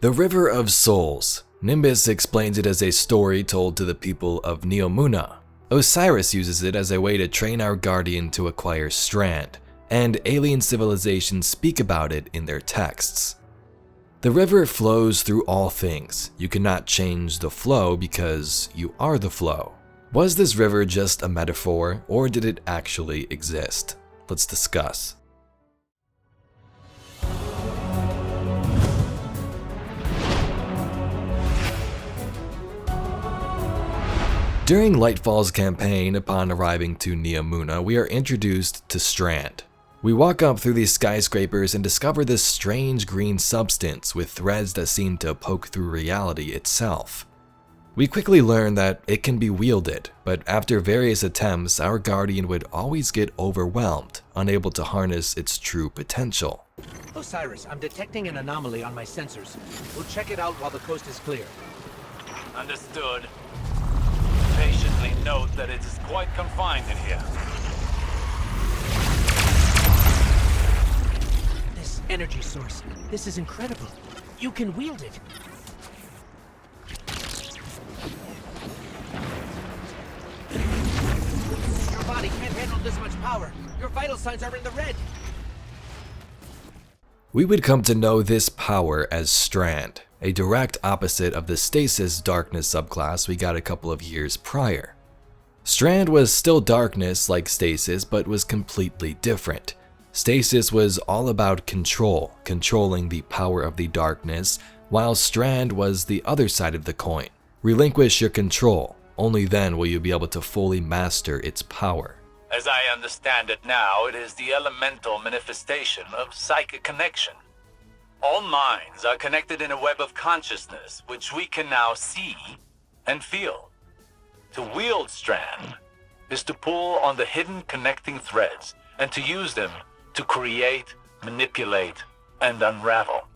The River of Souls. Nimbus explains it as a story told to the people of Neomuna. Osiris uses it as a way to train our guardian to acquire Strand, and alien civilizations speak about it in their texts. The river flows through all things. You cannot change the flow because you are the flow. Was this river just a metaphor, or did it actually exist? Let's discuss. During Lightfall's campaign, upon arriving to Neomuna, we are introduced to Strand. We walk up through these skyscrapers and discover this strange green substance with threads that seem to poke through reality itself. We quickly learn that it can be wielded, but after various attempts, our guardian would always get overwhelmed, unable to harness its true potential. Osiris, I'm detecting an anomaly on my sensors. We'll check it out while the coast is clear. Understood. Patiently note that it is quite confined in here. This energy source, this is incredible. You can wield it. Your body can't handle this much power. Your vital signs are in the red. We would come to know this power as Strand, a direct opposite of the Stasis Darkness subclass we got a couple of years prior. Strand was still darkness like Stasis, but was completely different. Stasis was all about control, controlling the power of the darkness, while Strand was the other side of the coin. Relinquish your control, only then will you be able to fully master its power. As I understand it now, it is the elemental manifestation of psychic connection. All minds are connected in a web of consciousness, which we can now see and feel. To wield Strand is to pull on the hidden connecting threads and to use them to create, manipulate, and unravel.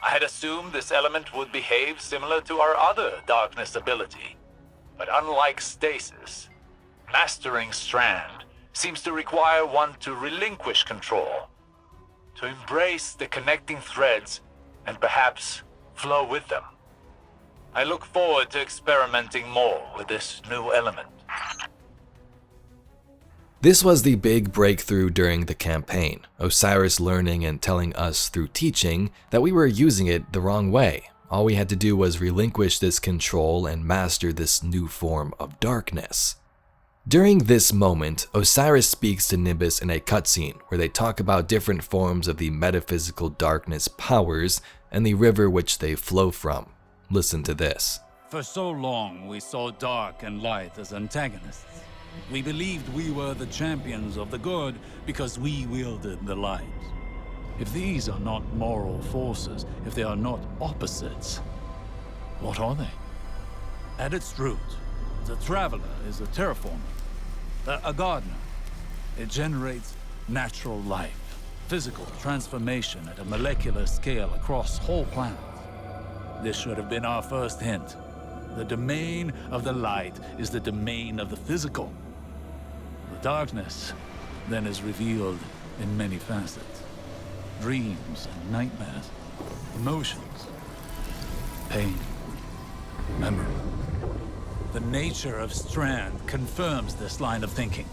I had assumed this element would behave similar to our other darkness ability, but unlike Stasis, mastering Strand seems to require one to relinquish control, to embrace the connecting threads and perhaps flow with them. I look forward to experimenting more with this new element. This was the big breakthrough during the campaign, Osiris learning and telling us through teaching that we were using it the wrong way. All we had to do was relinquish this control and master this new form of darkness. During this moment, Osiris speaks to Nimbus in a cutscene where they talk about different forms of the metaphysical darkness powers and the river which they flow from. Listen to this. For so long, we saw dark and light as antagonists. We believed we were the champions of the good because we wielded the light. If these are not moral forces, if they are not opposites, what are they? At its root, the Traveler is a terraformer, a gardener. It generates natural life, physical transformation at a molecular scale across whole planets. This should have been our first hint. The domain of the light is the domain of the physical. The darkness then is revealed in many facets. Dreams and nightmares, emotions, pain, memory. The nature of Strand confirms this line of thinking.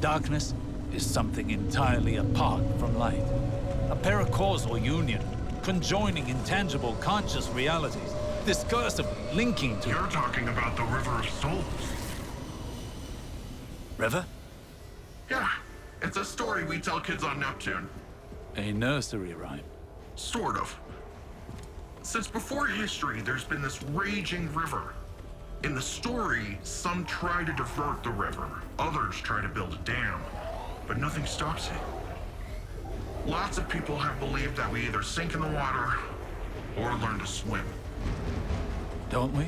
Darkness is something entirely apart from light. A paracausal union, conjoining intangible conscious realities, discursively linking to... You're talking about the River of Souls. River? Yeah, it's a story we tell kids on Neptune. A nursery rhyme. Sort of. Since before history, there's been this raging river. In the story, some try to divert the river, others try to build a dam, but nothing stops it. Lots of people have believed that we either sink in the water or learn to swim. Don't we?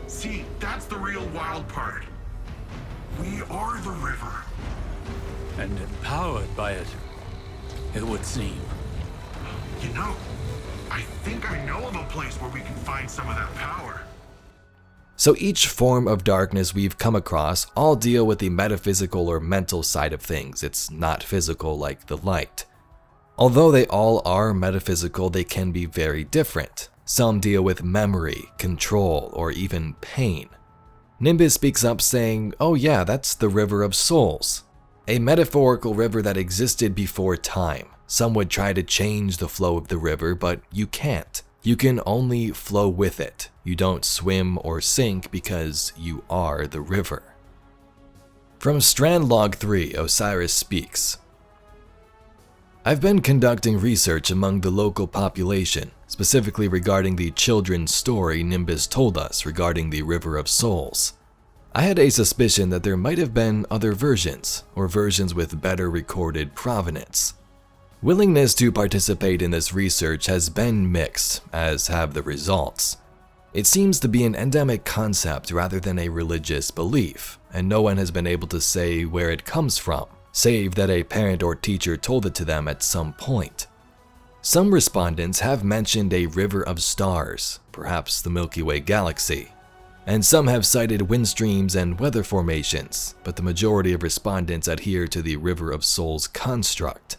See, that's the real wild part. We are the river. And empowered by it, it would seem. You know, I think I know of a place where we can find some of that power. So each form of darkness we've come across all deal with the metaphysical or mental side of things. It's not physical like the light. Although they all are metaphysical, they can be very different. Some deal with memory, control, or even pain. Nimbus speaks up saying, "Oh yeah, that's the River of Souls. A metaphorical river that existed before time. Some would try to change the flow of the river, but you can't. You can only flow with it. You don't swim or sink because you are the river." From Strand Log 3, Osiris speaks. "I've been conducting research among the local population, specifically regarding the children's story Nimbus told us regarding the River of Souls. I had a suspicion that there might have been other versions, or versions with better recorded provenance. Willingness to participate in this research has been mixed, as have the results. It seems to be an endemic concept rather than a religious belief, and no one has been able to say where it comes from, save that a parent or teacher told it to them at some point. Some respondents have mentioned a river of stars, perhaps the Milky Way galaxy, and some have cited wind streams and weather formations, but the majority of respondents adhere to the River of Souls construct.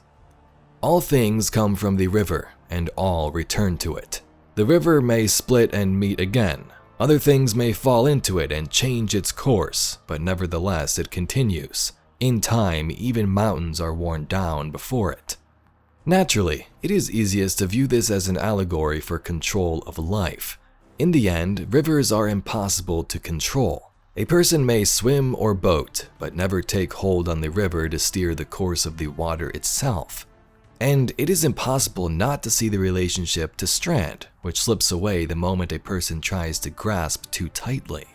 All things come from the river, and all return to it. The river may split and meet again. Other things may fall into it and change its course, but nevertheless it continues. In time, even mountains are worn down before it. Naturally, it is easiest to view this as an allegory for control of life. In the end, rivers are impossible to control. A person may swim or boat, but never take hold on the river to steer the course of the water itself. And it is impossible not to see the relationship to Strand, which slips away the moment a person tries to grasp too tightly.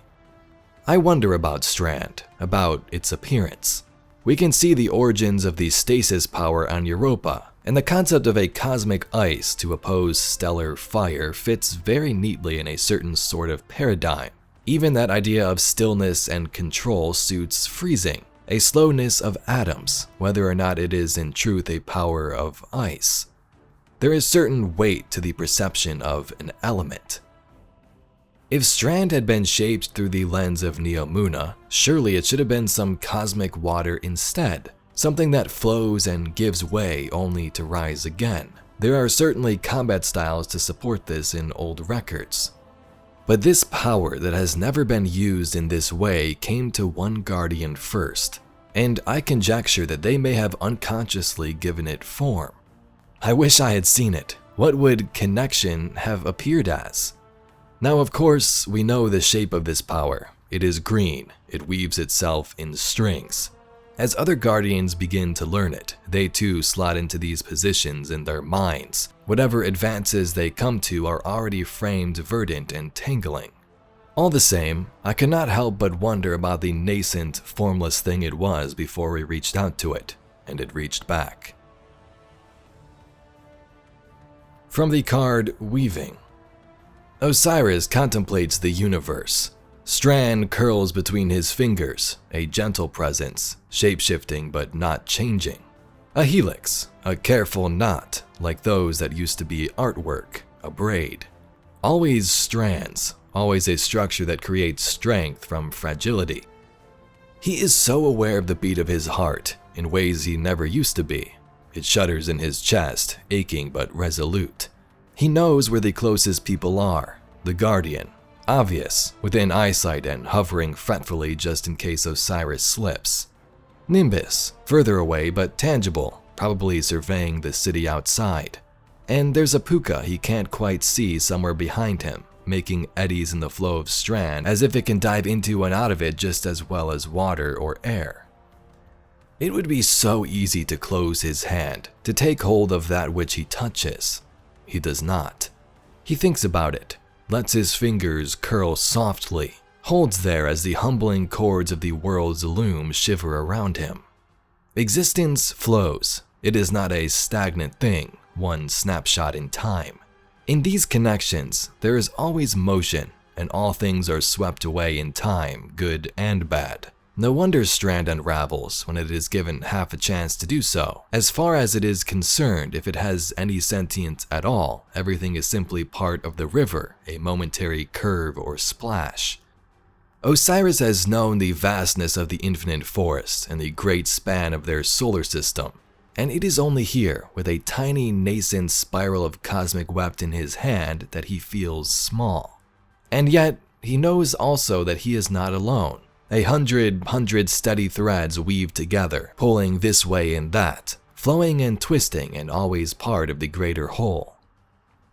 I wonder about Strand, about its appearance. We can see the origins of the stasis power on Europa, and the concept of a cosmic ice to oppose stellar fire fits very neatly in a certain sort of paradigm. Even that idea of stillness and control suits freezing, a slowness of atoms, whether or not it is in truth a power of ice. There is certain weight to the perception of an element. If Strand had been shaped through the lens of Neomuna, surely it should have been some cosmic water instead, something that flows and gives way only to rise again. There are certainly combat styles to support this in old records. But this power that has never been used in this way came to one guardian first, and I conjecture that they may have unconsciously given it form. I wish I had seen it. What would connection have appeared as? Now, of course, we know the shape of this power. It is green. It weaves itself in strings. As other guardians begin to learn it, they too slot into these positions in their minds. Whatever advances they come to are already framed verdant and tangling. All the same, I cannot help but wonder about the nascent, formless thing it was before we reached out to it, and it reached back. From the card Weaving. Osiris contemplates the universe. Strand curls between his fingers, a gentle presence, shape-shifting but not changing. A helix, a careful knot, like those that used to be artwork, a braid. Always strands, always a structure that creates strength from fragility. He is so aware of the beat of his heart, in ways he never used to be. It shudders in his chest, aching but resolute. He knows where the closest people are, the Guardian, obvious, within eyesight and hovering fretfully just in case Osiris slips. Nimbus, further away but tangible, probably surveying the city outside. And there's a puka he can't quite see somewhere behind him, making eddies in the flow of Strand as if it can dive into and out of it just as well as water or air. It would be so easy to close his hand, to take hold of that which he touches. He does not. He thinks about it, lets his fingers curl softly, holds there as the humbling chords of the world's loom shiver around him. Existence flows. It is not a stagnant thing, one snapshot in time. In these connections, there is always motion, and all things are swept away in time, good and bad. No wonder Strand unravels when it is given half a chance to do so. As far as it is concerned, if it has any sentience at all, everything is simply part of the river, a momentary curve or splash. Osiris has known the vastness of the infinite forest and the great span of their solar system. And it is only here, with a tiny nascent spiral of cosmic wept in his hand, that he feels small. And yet, he knows also that he is not alone. 100 steady threads weave together, pulling this way and that, flowing and twisting and always part of the greater whole.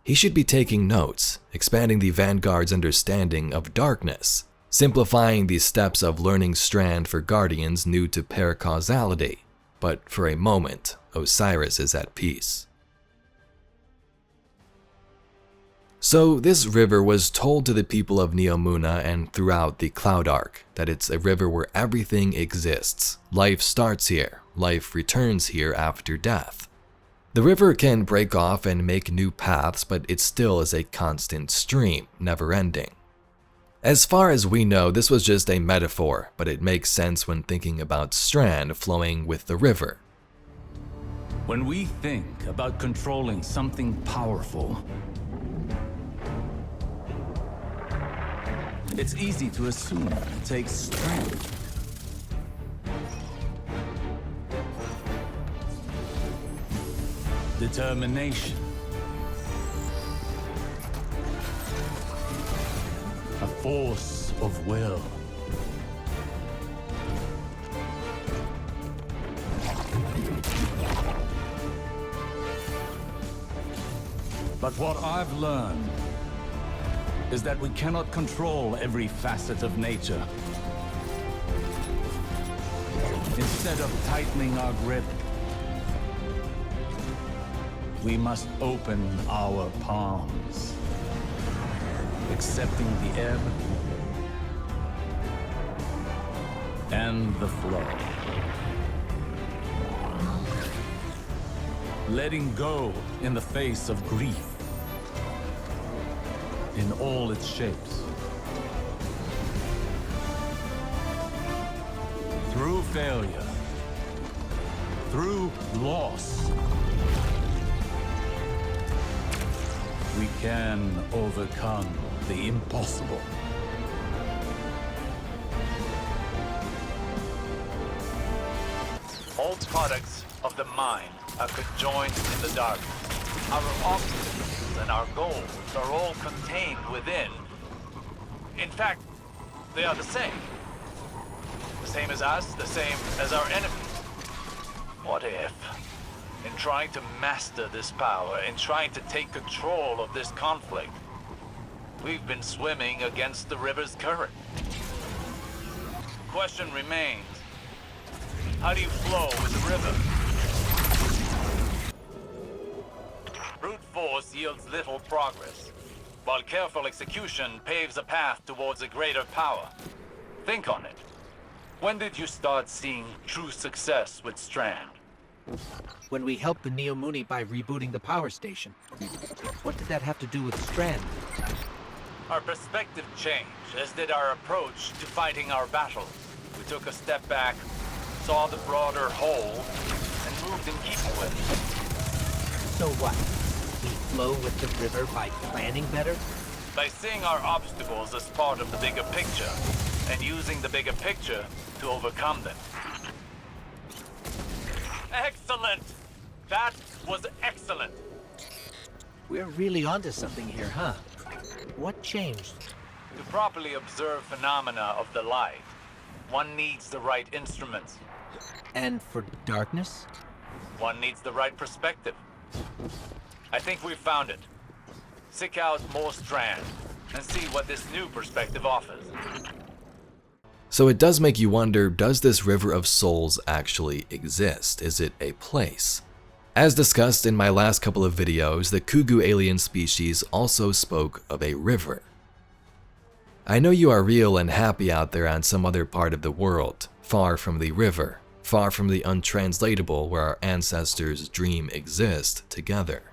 He should be taking notes, expanding the Vanguard's understanding of darkness, simplifying the steps of learning Strand for Guardians new to paracausality. But for a moment, Osiris is at peace. So this river was told to the people of Neomuna and throughout the Cloud Arc that it's a river where everything exists. Life starts here, life returns here after death. The river can break off and make new paths, but it still is a constant stream, never ending. As far as we know, this was just a metaphor, but it makes sense when thinking about Strand flowing with the river. When we think about controlling something powerful, it's easy to assume it takes strength. Determination. A force of will. But what I've learned is that we cannot control every facet of nature. Instead of tightening our grip, we must open our palms, accepting the ebb and the flow. Letting go in the face of grief in all its shapes. Through failure, through loss, we can overcome the impossible. All products of the mind are conjoined in the dark. Our obstacles and our goals are all contained within. In fact, they are the same. The same as us, the same as our enemies. What if, in trying to master this power, in trying to take control of this conflict, we've been swimming against the river's current? The question remains, how do you flow with the river? Brute force yields little progress, while careful execution paves a path towards a greater power. Think on it. When did you start seeing true success with Strand? When we helped the Neomuna by rebooting the power station. What did that have to do with Strand? Our perspective changed, as did our approach to fighting our battles. We took a step back, saw the broader whole, and moved in keeping with it. So what? We flow with the river by planning better? By seeing our obstacles as part of the bigger picture, and using the bigger picture to overcome them. Excellent! That was excellent! We're really onto something here, huh? What changed? To properly observe phenomena of the light, one needs the right instruments. And for darkness? One needs the right perspective. I think we've found it. Seek out more Strand, and see what this new perspective offers. So it does make you wonder, does this River of Souls actually exist? Is it a place? As discussed in my last couple of videos, the Kugu alien species also spoke of a river. I know you are real and happy out there on some other part of the world, far from the river, far from the untranslatable where our ancestors' dream exist together.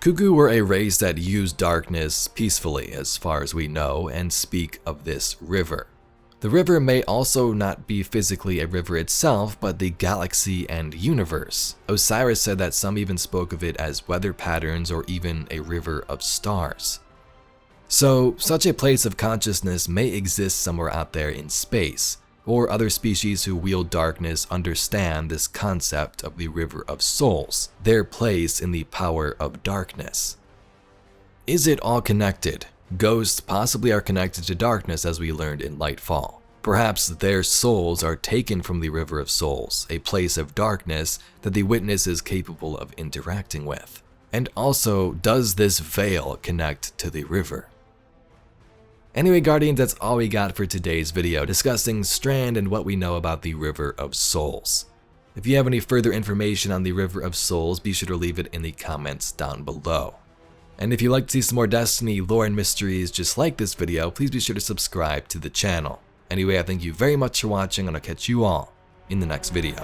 Kugu were a race that used darkness peacefully as far as we know and speak of this river. The river may also not be physically a river itself, but the galaxy and universe. Osiris said that some even spoke of it as weather patterns or even a river of stars. So, such a place of consciousness may exist somewhere out there in space, or other species who wield darkness understand this concept of the River of Souls, their place in the power of darkness. Is it all connected? Ghosts possibly are connected to darkness, as we learned in Lightfall. Perhaps their souls are taken from the River of Souls, a place of darkness that the witness is capable of interacting with. And also, does this veil connect to the river? Anyway, Guardians, that's all we got for today's video, discussing Strand and what we know about the River of Souls. If you have any further information on the River of Souls, be sure to leave it in the comments down below. And if you'd like to see some more Destiny lore and mysteries just like this video, please be sure to subscribe to the channel. Anyway, I thank you very much for watching, and I'll catch you all in the next video.